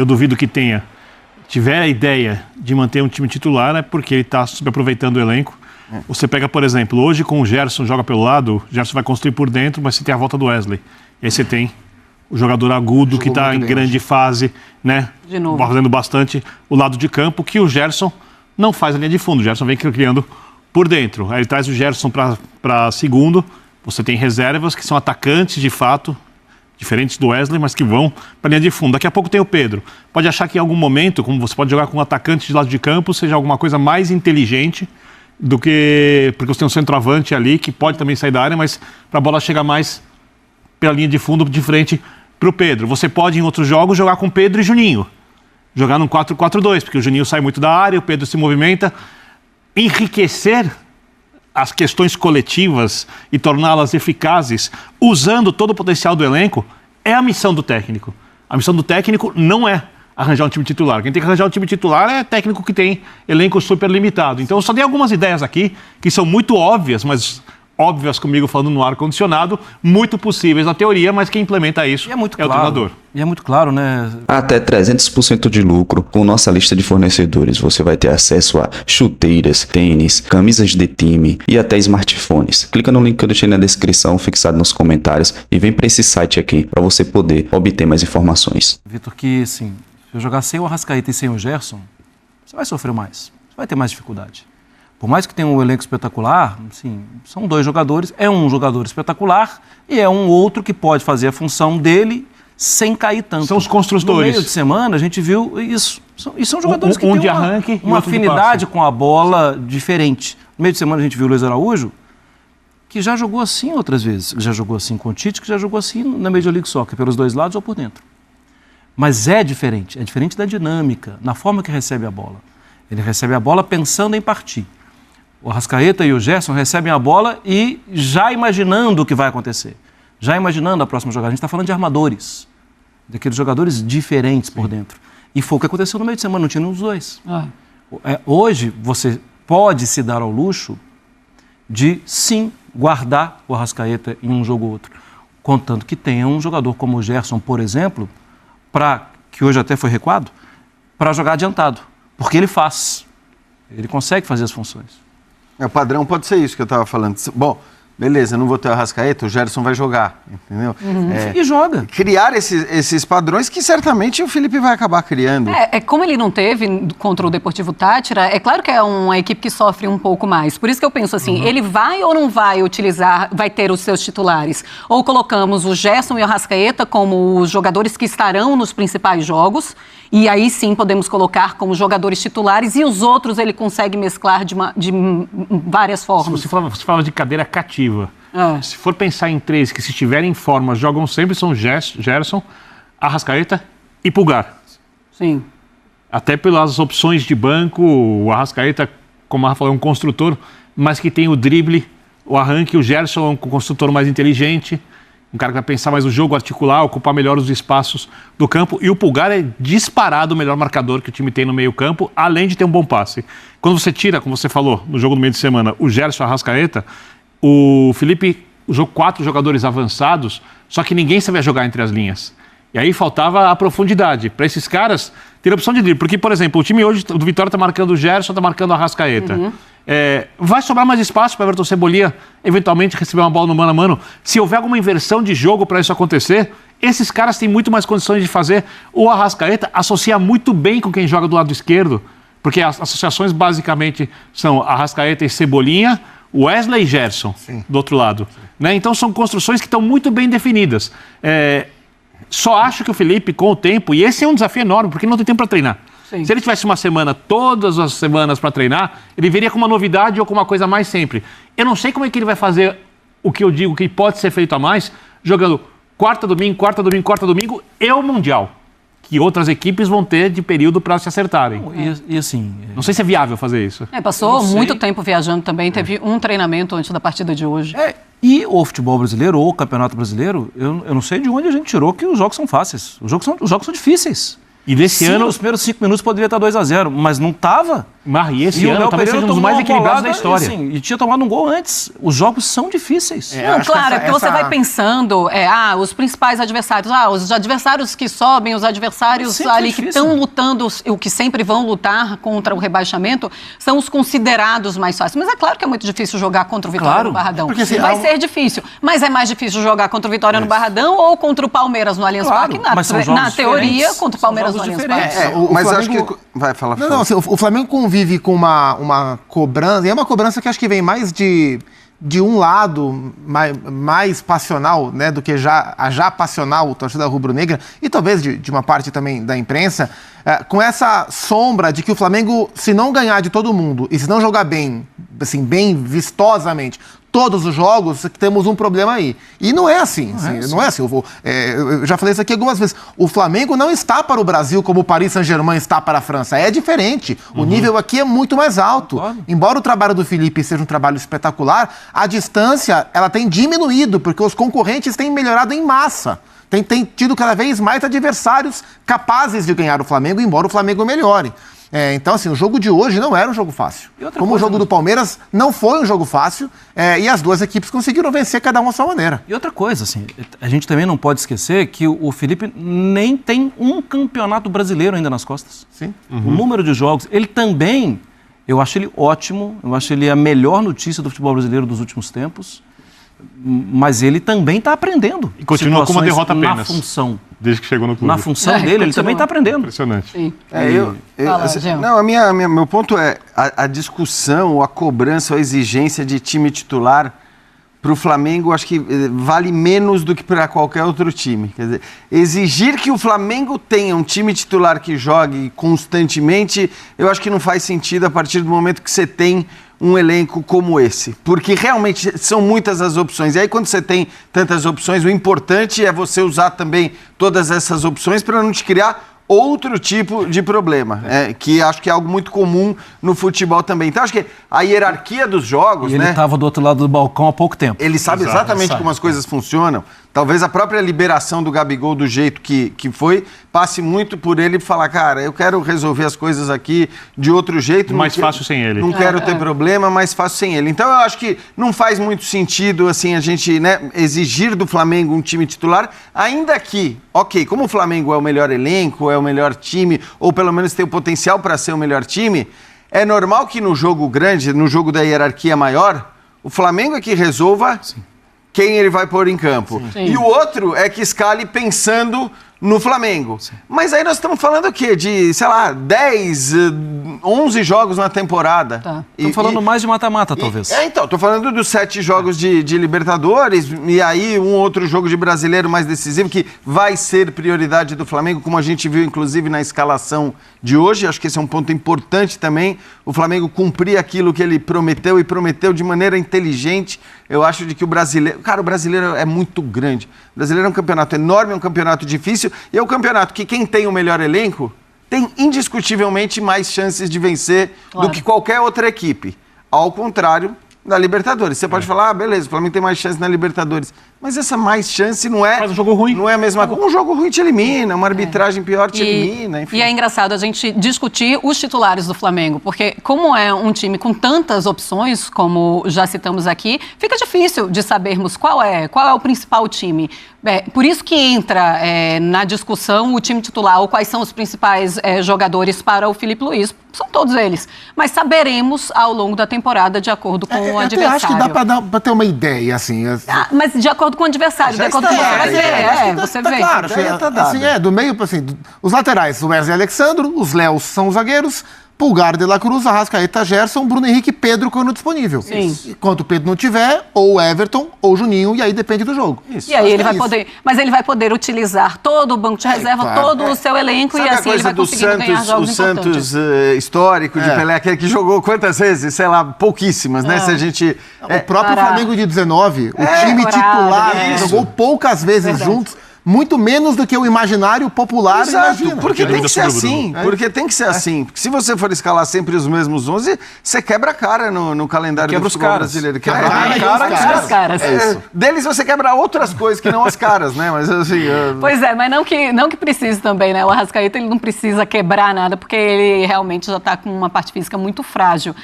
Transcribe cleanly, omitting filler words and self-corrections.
eu duvido que tiver a ideia de manter um time titular, é porque ele está subaproveitando o elenco. Você pega, por exemplo, hoje com o Gerson joga pelo lado, o Gerson vai construir por dentro, mas você tem a volta do Wesley. E aí você tem o jogador agudo que está em grande fase, né? De novo. Fazendo bastante o lado de campo, que o Gerson não faz a linha de fundo. O Gerson vem criando por dentro. Aí ele traz o Gerson para segundo. Você tem reservas que são atacantes de fato, diferentes do Wesley, mas que vão para a linha de fundo. Daqui a pouco tem o Pedro. Pode achar que em algum momento, como você pode jogar com um atacante de lado de campo, seja alguma coisa mais inteligente do que... Porque você tem um centroavante ali que pode também sair da área, mas para a bola chegar mais pela linha de fundo, de frente para o Pedro. Você pode, em outros jogos, jogar com Pedro e Juninho. Jogar num 4-4-2, porque o Juninho sai muito da área, o Pedro se movimenta. Enriquecer as questões coletivas e torná-las eficazes, usando todo o potencial do elenco, é a missão do técnico. A missão do técnico não é arranjar um time titular. Quem tem que arranjar um time titular é técnico que tem elenco super limitado. Então, eu só dei algumas ideias aqui, que são muito óbvias, mas óbvias comigo falando no ar-condicionado, muito possíveis na teoria, mas quem implementa isso o treinador. E é muito claro, né? Até 300% de lucro com nossa lista de fornecedores. Você vai ter acesso a chuteiras, tênis, camisas de time e até smartphones. Clica no link que eu deixei na descrição, fixado nos comentários, e vem para esse site aqui para você poder obter mais informações. Vitor, que assim, se eu jogar sem o Arrascaeta e sem o Gerson, você vai sofrer mais, você vai ter mais dificuldade. Por mais que tenha um elenco espetacular, assim, são dois jogadores, é um jogador espetacular e é um outro que pode fazer a função dele sem cair tanto. São os construtores. No meio de semana a gente viu isso. E são jogadores que têm arranque, uma afinidade com a bola diferente. No meio de semana a gente viu o Luiz Araújo, que já jogou assim outras vezes. Já jogou assim com o Tite, que já jogou assim na Major League Soccer, pelos dois lados ou por dentro. Mas é diferente da dinâmica, na forma que recebe a bola. Ele recebe a bola pensando em partir. O Arrascaeta e o Gerson recebem a bola e já imaginando o que vai acontecer. Já imaginando a próxima jogada. A gente está falando de armadores, daqueles jogadores diferentes por dentro. E foi o que aconteceu no meio de semana, não tinha nenhum dos dois. Hoje, você pode se dar ao luxo de, sim, guardar o Arrascaeta em um jogo ou outro. Contanto que tenha um jogador como o Gerson, por exemplo, que hoje até foi recuado, para jogar adiantado. Porque ele faz. Ele consegue fazer as funções. O padrão pode ser isso que eu estava falando. Bom, beleza, não vou ter o Arrascaeta, o Gerson vai jogar, entendeu? E joga. Criar esses padrões que certamente o Felipe vai acabar criando. Como ele não teve contra o Deportivo Táchira, é claro que é uma equipe que sofre um pouco mais. Por isso que eu penso assim, ele vai ou não vai vai ter os seus titulares? Ou colocamos o Gerson e o Arrascaeta como os jogadores que estarão nos principais jogos, e aí sim podemos colocar como jogadores titulares, e os outros ele consegue mesclar de várias formas. Você fala de cadeira cativa. Se for pensar em três que, se estiverem em forma, jogam sempre, são Gerson, Arrascaeta e Pulgar. Sim. Até pelas opções de banco, o Arrascaeta, como a Rafa falou, é um construtor, mas que tem o drible, o arranque. O Gerson é um construtor mais inteligente, um cara que vai pensar mais o jogo, articular, ocupar melhor os espaços do campo. E o Pulgar é disparado o melhor marcador que o time tem no meio campo, além de ter um bom passe. Quando você tira, como você falou, no jogo do meio de semana, o Gerson e o Arrascaeta, o Felipe usou 4 jogadores avançados, só que ninguém sabia jogar entre as linhas. E aí faltava a profundidade. Para esses caras, ter a opção de drible. Porque, por exemplo, o time hoje do Vitória está marcando o Gerson, está marcando o Arrascaeta. Vai sobrar mais espaço para o Everton Cebolinha eventualmente receber uma bola no mano a mano. Se houver alguma inversão de jogo para isso acontecer, esses caras têm muito mais condições de fazer. O Arrascaeta associa muito bem com quem joga do lado esquerdo, porque as associações basicamente são Arrascaeta e Cebolinha, Wesley e Gerson, do outro lado. Né? Então são construções que estão muito bem definidas. Só acho que o Felipe, com o tempo, e esse é um desafio enorme, porque não tem tempo para treinar. Sim. Se ele tivesse uma semana, todas as semanas para treinar, ele viria com uma novidade ou com uma coisa a mais sempre. Eu não sei como é que ele vai fazer o que eu digo que pode ser feito a mais, jogando quarta, domingo e o Mundial, que outras equipes vão ter de período para se acertarem. E assim... Não sei se é viável fazer isso. Passou muito tempo viajando também, teve um treinamento antes da partida de hoje. E o futebol brasileiro, ou o campeonato brasileiro, eu não sei de onde a gente tirou que os jogos são fáceis. Os jogos são difíceis. E desse ano... Os primeiros 5 minutos poderia estar 2-0, mas não estava. E esse o ano Léo talvez seja Pereira um dos tomou mais uma equilibrados da bolada, história. e tinha tomado um gol antes. Os jogos são difíceis. Não, acho que claro, é porque você essa- vai pensando, os principais adversários, os adversários que sobem, os adversários Sempre ali é que difícil. estão lutando, o que sempre vão lutar contra o rebaixamento, são os considerados mais fáceis. Mas é claro que é muito difícil jogar contra o Vitória Claro, no Barradão. porque, assim, vai ser difícil, mas é mais difícil jogar contra o Vitória no Barradão ou contra o Palmeiras no Allianz Claro, Parque? mas são jogos Na teoria, diferentes. contra o São Palmeiras no jogos Allianz diferentes. Parque. o Mas Flamengo- acho que... Vai, fala. Não, assim, o Flamengo convive com uma cobrança, e é uma cobrança que acho que vem mais de um lado mais passional, né, do que a já passional torcida rubro-negra, e talvez de uma parte também da imprensa, com essa sombra de que o Flamengo, se não ganhar de todo mundo e se não jogar bem, assim, bem vistosamente, todos os jogos, temos um problema aí. E não é assim. Não é assim. Eu já falei isso aqui algumas vezes. O Flamengo não está para o Brasil como o Paris Saint-Germain está para a França. É diferente. O nível aqui é muito mais alto. Concordo. Embora o trabalho do Felipe seja um trabalho espetacular, a distância ela tem diminuído, porque os concorrentes têm melhorado em massa. Tem tido cada vez mais adversários capazes de ganhar o Flamengo, embora o Flamengo melhore. Então, assim, o jogo de hoje não era um jogo fácil. E outra Como coisa, o jogo do Palmeiras não foi um jogo fácil, e as duas equipes conseguiram vencer cada uma à sua maneira. E outra coisa, assim, a gente também não pode esquecer que o Felipe nem tem um campeonato brasileiro ainda nas costas. Sim. O número de jogos, ele também, eu acho ele ótimo, eu acho ele a melhor notícia do futebol brasileiro dos últimos tempos, mas ele também está aprendendo. E continua com uma situações derrota na apenas. função. Desde que chegou no clube. Na função dele, ele continua. também está aprendendo. Impressionante. Sim. Fala, Jean. não, meu ponto é a discussão, a cobrança, a exigência de time titular para o Flamengo, acho que vale menos do que para qualquer outro time. Quer dizer, exigir que o Flamengo tenha um time titular que jogue constantemente, eu acho que não faz sentido a partir do momento que você tem um elenco como esse, porque realmente são muitas as opções. E aí, quando você tem tantas opções, o importante é você usar também todas essas opções para não te criar outro tipo de problema, que acho que é algo muito comum no futebol também. Então, acho que a hierarquia dos jogos, E ele estava do outro lado do balcão há pouco tempo. ele sabe exatamente como as coisas funcionam. Talvez a própria liberação do Gabigol do jeito que foi, passe muito por ele falar, cara, eu quero resolver as coisas aqui de outro jeito. Mais fácil sem ele. Não quero ter problema, mais fácil sem ele. Então eu acho que não faz muito sentido assim a gente exigir do Flamengo um time titular, ainda que, ok, como o Flamengo é o melhor elenco, é o melhor time, ou pelo menos tem o potencial para ser o melhor time, é normal que no jogo grande, no jogo da hierarquia maior, o Flamengo é que resolva quem ele vai pôr em campo. Sim. E o outro é que escale pensando no Flamengo. Mas aí nós estamos falando o quê? De, sei lá, 10, 11 jogos na temporada. Tá. Estamos falando mais de mata-mata, talvez. Então, estou falando dos 7 jogos de Libertadores e aí um outro jogo de brasileiro mais decisivo que vai ser prioridade do Flamengo, como a gente viu, inclusive, na escalação de hoje. Acho que esse é um ponto importante também. O Flamengo cumprir aquilo que ele prometeu e prometeu de maneira inteligente. Eu acho de que o brasileiro... Cara, o brasileiro é muito grande. O brasileiro é um campeonato enorme, é um campeonato difícil e é um campeonato que quem tem o melhor elenco tem indiscutivelmente mais chances de vencer do que qualquer outra equipe. Ao contrário da Libertadores. Você pode falar, beleza, o Flamengo tem mais chance na Libertadores. Mas essa mais chance não é... Faz um jogo ruim. Não é a mesma coisa. Um jogo ruim te elimina, uma arbitragem pior te elimina, enfim. E é engraçado a gente discutir os titulares do Flamengo, porque como é um time com tantas opções, como já citamos aqui, fica difícil de sabermos qual é o principal time. Por isso que entra na discussão o time titular, ou quais são os principais jogadores para o Felipe Luiz. São todos eles. Mas saberemos ao longo da temporada, de acordo com o Eu até adversário. acho que dá para ter uma ideia, assim. Mas de acordo com o adversário, de acordo com o que você vai ver. Você vê. Claro, Tá dado. assim, do meio, assim, os laterais, o Wesley Alexandro, os Léos são os zagueiros, Pulgar, De La Cruz, Arrascaeta, Gerson, Bruno Henrique e Pedro quando disponível. Sim. Enquanto o Pedro não tiver, ou o Everton, ou o Juninho, e aí depende do jogo. Isso. E aí ele vai Isso. poder, mas ele vai poder utilizar todo o banco de reserva, claro. todo o seu elenco Sabe e a assim ele coisa vai do conseguindo ganhar jogos o Santos importantes. histórico de Pelé, aquele que jogou quantas vezes? Sei lá, pouquíssimas, né? Se a gente... O próprio Pará. Flamengo de 19, o time Pará, titular isso. jogou poucas vezes juntos, muito menos do que o imaginário popular Exato, imagina. porque tem que ser Dúvida sobre o assim. Porque tem que ser assim. Porque se você for escalar sempre os mesmos 11, você quebra a cara no calendário Quebra do os futebol caras. brasileiro. Quebra a cara e os As caras. Deles você quebra outras coisas que não as caras, né? Mas assim... Pois é, mas não que precise também, né? O Arrascaeta ele não precisa quebrar nada, porque ele realmente já está com uma parte física muito frágil.